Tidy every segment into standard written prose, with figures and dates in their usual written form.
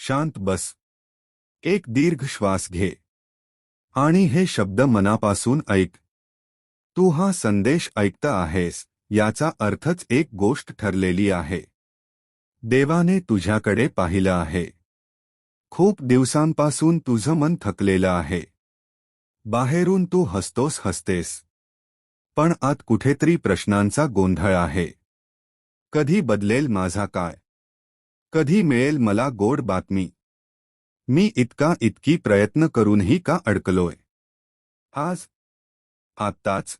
शांत बस. एक दीर्घ श्वास घे आणि हे शब्द मनापासून ऐक. तू हा संदेश ऐकता आहेस याचा अर्थच एक गोष्ट ठरलेली आहे. देवाने तुझ्याकडे पाहिलं आहे. खूप दिवसांपासून तुझं मन थकलेलं आहे. बाहेरून तू हसतेस, पण आत कुठेतरी प्रश्नांचा गोंधळ आहे. कधी बदलेल माझा काय? कधी मिळेल मला गोड बातमी? मी इतकी प्रयत्न करूनही का अडकलोय? आज, आत्ताच,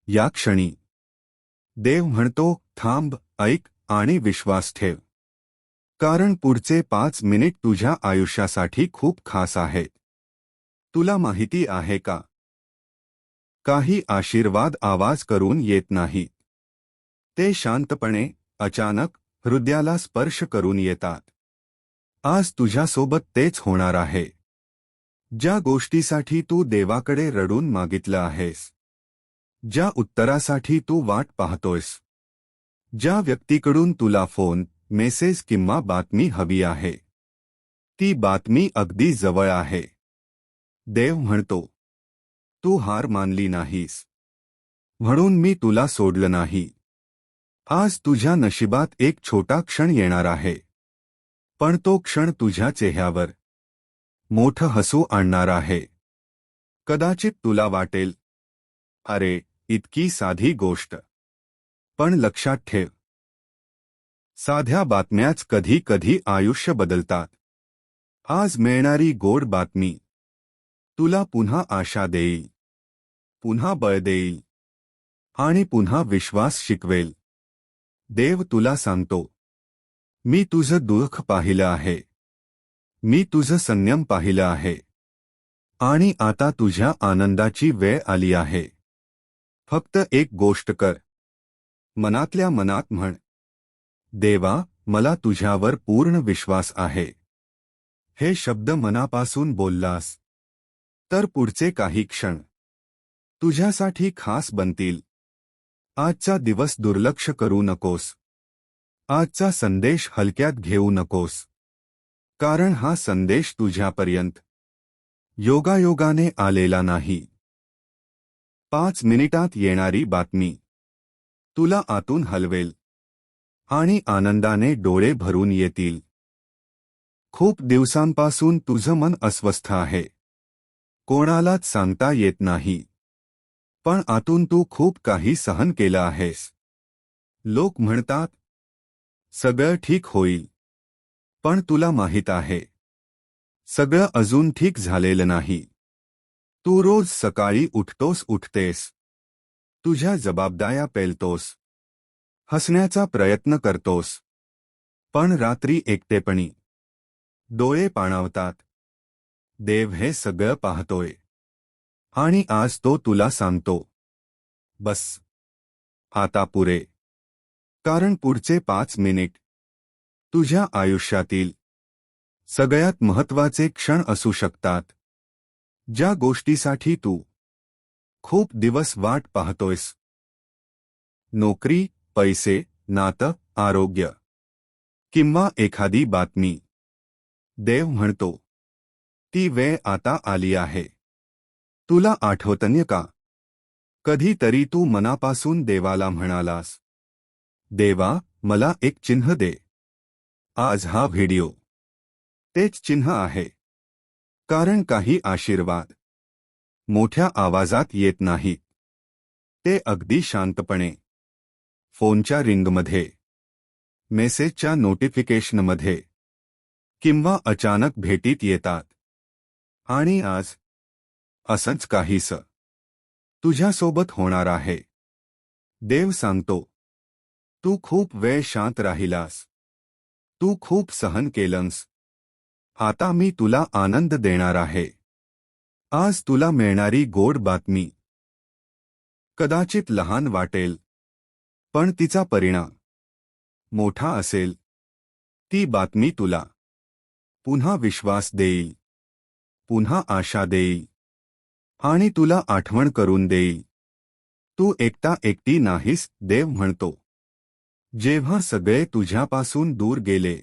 या क्षणी देव म्हणतो, थांब, ऐक आणि विश्वास ठेव. कारण पुढचे 5 मिनिट तुझ्या आयुष्यासाठी खूप खास आहेत. तुला माहिती आहे का? काही आशीर्वाद आवाज करून येत नाहीत. ते शांतपणे, अचानक, हृदयाला स्पर्श करून येतात. आज तुझ्यासोबत तेच होणार आहे. ज्या गोष्टीसाठी तू देवाकडे रडून मागितलं आहेस, ज्या उत्तरासाठी तू वाट पाहतोयस, ज्या व्यक्तीकडून तुला फोन, मेसेज किंवा बातमी हवी आहे, ती बातमी अगदी जवळ आहे. देव म्हणतो, तू हार मानली नाहीस, म्हणून मी तुला सोडलं नाही. आज तुझ्या नशिबात एक छोटा क्षण येणार आहे, पण तो क्षण तुझ्या चेहऱ्यावर मोठं हसू आणणार आहे. कदाचित तुला वाटेल, अरे, इतकी साधी गोष्ट. पण लक्षात ठेव, साध्या बातम्याच कधी कधी आयुष्य बदलतात. आज मिळणारी गोड बातमी तुला पुन्हा आशा देईल, पुन्हा बळ देईल आणि पुन्हा विश्वास शिकवेल. देव तुला सांगतो, मी तुझं दुःख पाहिलं आहे, मी तुझं संयम पाहिलं आहे, आणि आता तुझ्या आनंदाची वेळ आली आहे. फक्त एक गोष्ट कर. मनातल्या मनात म्हण, देवा, मला तुझ्यावर पूर्ण विश्वास आहे. हे शब्द मनापासून बोललास तर पुढचे काही क्षण तुझ्यासाठी खास बनतील. आजचा दिवस दुर्लक्ष करू नकोस. आजचा संदेश हलक्यात घेऊ नकोस. कारण हा संदेश तुझ्यापर्यंत योगायोगाने आलेला नाही. 5 मिनिटात येणारी बातमी तुला आतून हलवेल आणि आनंदाने डोळे भरून येतील. खूप दिवसांपासून तुझं मन अस्वस्थ आहे. कोणालाच सांगता येत नाही. पण आतून तू खूप काही सहन केलं आहेस. लोक म्हणतात, सगळं ठीक होईल. पण तुला माहित आहे, सगळं अजून ठीक झालेलं नाही. तू रोज सकाळी उठतेस. तुझ्या जबाबदाऱ्या पेलतोस. हसण्याचा प्रयत्न करतोस. पण रात्री एकटेपणी डोळे पाणावतात. देव हे सगळं पाहतोय. आणि आज तो तुला सांगतो, बस, आता पुरे. कारण पुढचे 5 मिनिट तुझ्या आयुष्यातील सगळ्यात महत्त्वाचे क्षण असू शकतात. ज्या गोष्टीसाठी तू खूप दिवस वाट पाहतोयस, नोकरी, पैसे, नातं, आरोग्य किंवा एखादी बातमी, देव म्हणतो, ती वेळ आता आली आहे. तुला आठवतंय का? कधीतरी तू मनापासून देवाला म्हणालास, देवा, मला एक चिन्ह दे. आज हा व्हिडिओ तेच चिन्ह आहे. कारण काही आशीर्वाद मोठ्या आवाजात येत नाहीत. ते अगदी शांतपणे, फोनच्या रिंगमध्ये, मेसेजच्या नोटिफिकेशनमध्ये किंवा अचानक भेटीत येतात. आणि आज असंच काहीसं तुझ्यासोबत होणार आहे. देव सांगतो, तू खूप वेळ शांत राहिलास. तू खूप सहन केलंस. आता मी तुला आनंद देणार आहे. आज तुला मिळणारी गोड बातमी कदाचित लहान वाटेल, पण तिचा परिणाम मोठा असेल. ती बातमी तुला पुन्हा विश्वास देईल, पुन्हा आशा देईल आणि तुला आठवण करून देईल, तू एकटी नाहीस. देव म्हणतो, जेव्हा सगळे तुझ्यापासून दूर गेले,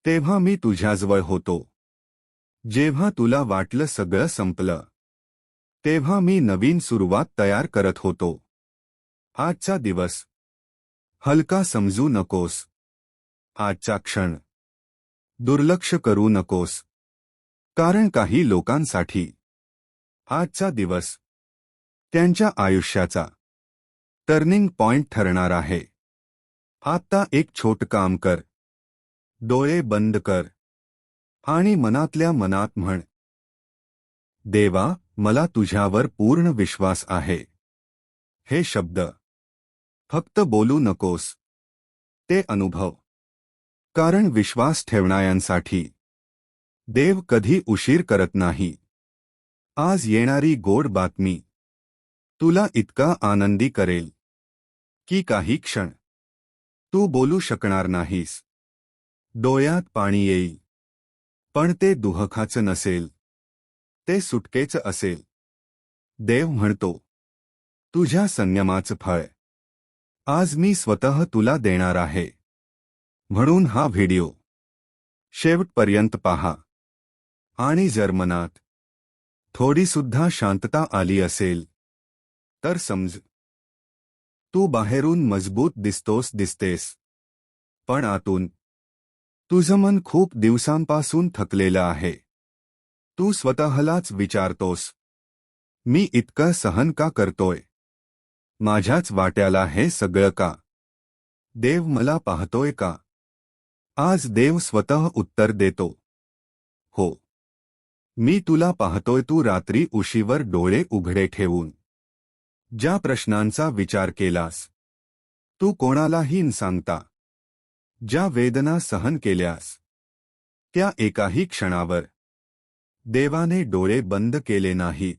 तेव्हा मी तुझ्याजवळ होतो. जेव्हा तुला वाटलं सगळं संपलं, तेव्हा मी नवीन सुरुवात तयार करत होतो. आजचा दिवस हलका समजू नकोस. आजचा क्षण दुर्लक्ष करू नकोस. कारण काही लोकांसाठी आजचा दिवस त्यांच्या आयुष्याचा टर्निंग पॉइंट ठरणार आहे. आता एक छोटं काम कर. डोळे बंद कर आणि मनातल्या मनात म्हण, देवा, मला तुझ्यावर पूर्ण विश्वास आहे. हे शब्द फक्त बोलू नकोस, ते अनुभव. कारण विश्वास ठेवणाऱ्यांसाठी देव कधी उशीर करत नाही. आज येणारी गोड बातमी तुला इतका आनंदी करेल की काही क्षण तू बोलू शकणार नाहीस. डोळ्यात पाणी येईल, पण ते दुःखाचं नसेल, ते सुटकेचं असेल. देव म्हणतो, तुझ्या संयमाचं फळ आज मी स्वतः तुला देणार आहे. म्हणून हा व्हिडिओ शेवटपर्यंत पहा. आणि जर मनात थोडीसुद्धा शांतता आली असेल तर समज, तू बाहेरून मजबूत दिसतेस, पण आतून तुझं मन खूप दिवसांपासून थकलेलं आहे. तू स्वतःलाच विचारतोस, मी इतकं सहन का करतोय? माझ्याच वाट्याला हे सगळं का? देव मला पाहतोय का? आज देव स्वतः उत्तर देतो, हो, मी तुला पाहतोय. तू रात्री उशीवर डोळे उघडे ठेवून ज्या प्रश्नांचा विचार केलास, तू कोणालाही न सांगता ज्या वेदना सहन केल्यास, त्या एकाही क्षणावर देवाने डोळे बंद केले नाही.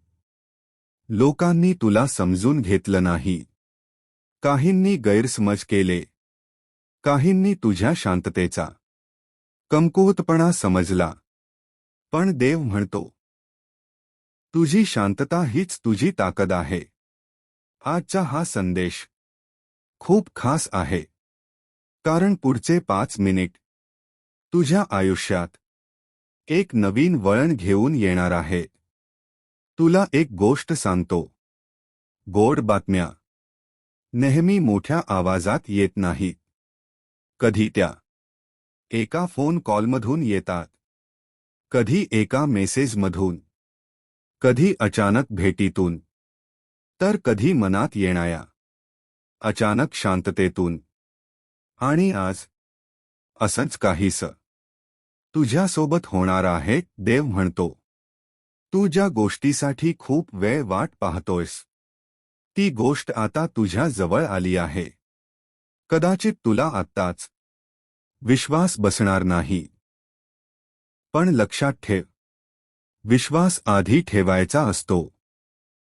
लोकांनी तुला समजून घेतलं नाही. काहींनी गैरसमज केले. काहींनी तुझ्या शांततेचा कमकुवतपणा समजला. पण देव म्हणतो, तुझी शांतता हीच तुझी ताकद आहे. आजचा हा संदेश खूप खास आहे. कारण पुढचे 5 मिनिट तुझ्या आयुष्यात एक नवीन वळण घेऊन येणार आहे. तुला एक गोष्ट सांगतो, गोड बातम्या नेहमी मोठ्या आवाजात येत नाहीत. कधी त्या एका फोन कॉलमधून येतात, कधी एका मेसेजमधून, कधी अचानक भेटीतून, तर कधी मनात येणाऱ्या अचानक शांततेतून. आणि आज असंच काहीसं तुझ्यासोबत होणार आहे. देव म्हणतो, तू ज्या गोष्टीसाठी खूप वेळ वाट पाहतोयस, ती गोष्ट आता तुझ्या जवळ आली आहे. कदाचित तुला आत्ताच विश्वास बसणार नाही, पण लक्षात ठेव, विश्वास आधी ठेवायचा असतो,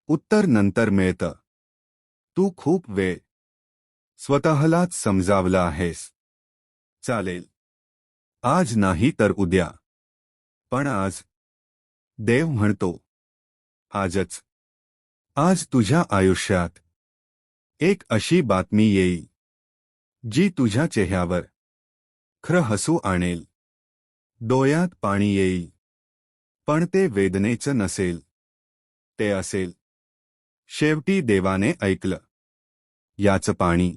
उत्तर नंतर मिळतं. तू खूप वेळ स्वतःलाच समजावलं आहेस. चालेल, आज नाही तर उद्या, पण आज देव म्हणतो, आजच. आज तुझ्या आयुष्यात एक अशी बातमी येईल जी तुझ्या चेहऱ्यावर खरं हसू आणेल. डोळ्यात पाणी येईल, पण ते वेदनेचं नसेल, ते असेल, शेवटी देवाने ऐकलं. याचं पाणी.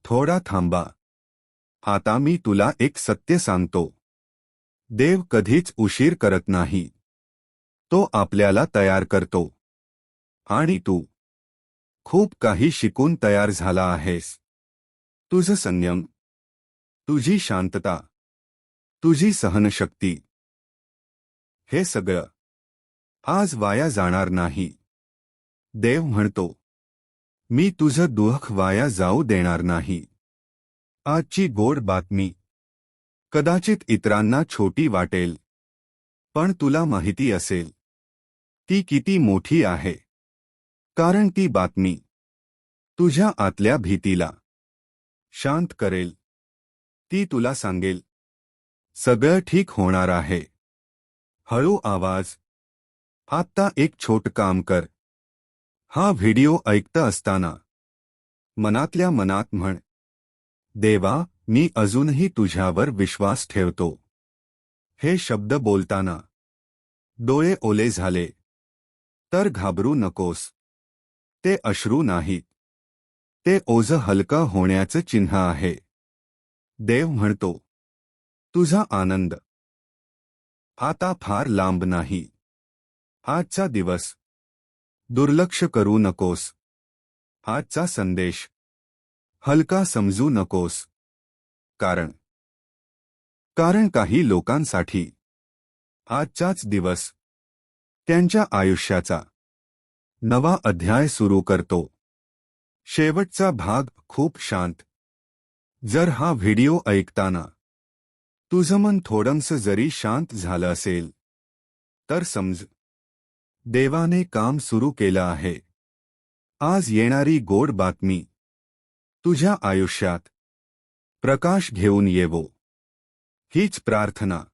थोडा थांबा. आता मी तुला एक सत्य सांगतो. देव कधीच उशीर करत नाही. तो आपल्याला तयार करतो. आणि तू खूप काही शिकून तयार झाला आहेस. तुझं संयम, तुझी शांतता, तुझी सहनशक्ती, हे सगळं आज वाया जाणार नाही. देव म्हणतो, मी तुझं दुःख वाया जाऊ देणार नाही. आजची गोड बातमी कदाचित इतरांना छोटी वाटेल, पण तुला माहिती असेल ती किती मोठी आहे. कारण ती बातमी तुझ्या आतल्या भीतीला शांत करेल. ती तुला सांगेल, सगळं ठीक होणार आहे. हळू आवाज. आत्ता एक छोटं काम कर. हा व्हिडिओ ऐकत असताना मनातल्या मनात म्हण, देवा, मी अजूनही तुझ्यावर विश्वास ठेवतो. हे शब्द बोलताना डोळे ओले झाले. तर घाबरू नकोस. ते अश्रू नाहीत. ते ओझं हलकं होण्याचं चिन्ह आहे. देव म्हणतो, तुझा आनंद आता फार लांब नाही. आजचा दिवस दुर्लक्ष करू नकोस. आजचा संदेश हलका समजू नकोस. कारण काही लोकांसाठी आजचाच दिवस त्यांच्या आयुष्याचा नवा अध्याय सुरू करतो. शेवटचा भाग खूप शांत. जर हा व्हिडिओ ऐकताना तुझं मन थोडंसं जरी शांत झालं असेल, तर समज देवाने काम सुरू केलं आहे. आज येणारी गोड बातमी तुझ्या आयुष्यात प्रकाश घेऊन येवो. हीच प्रार्थना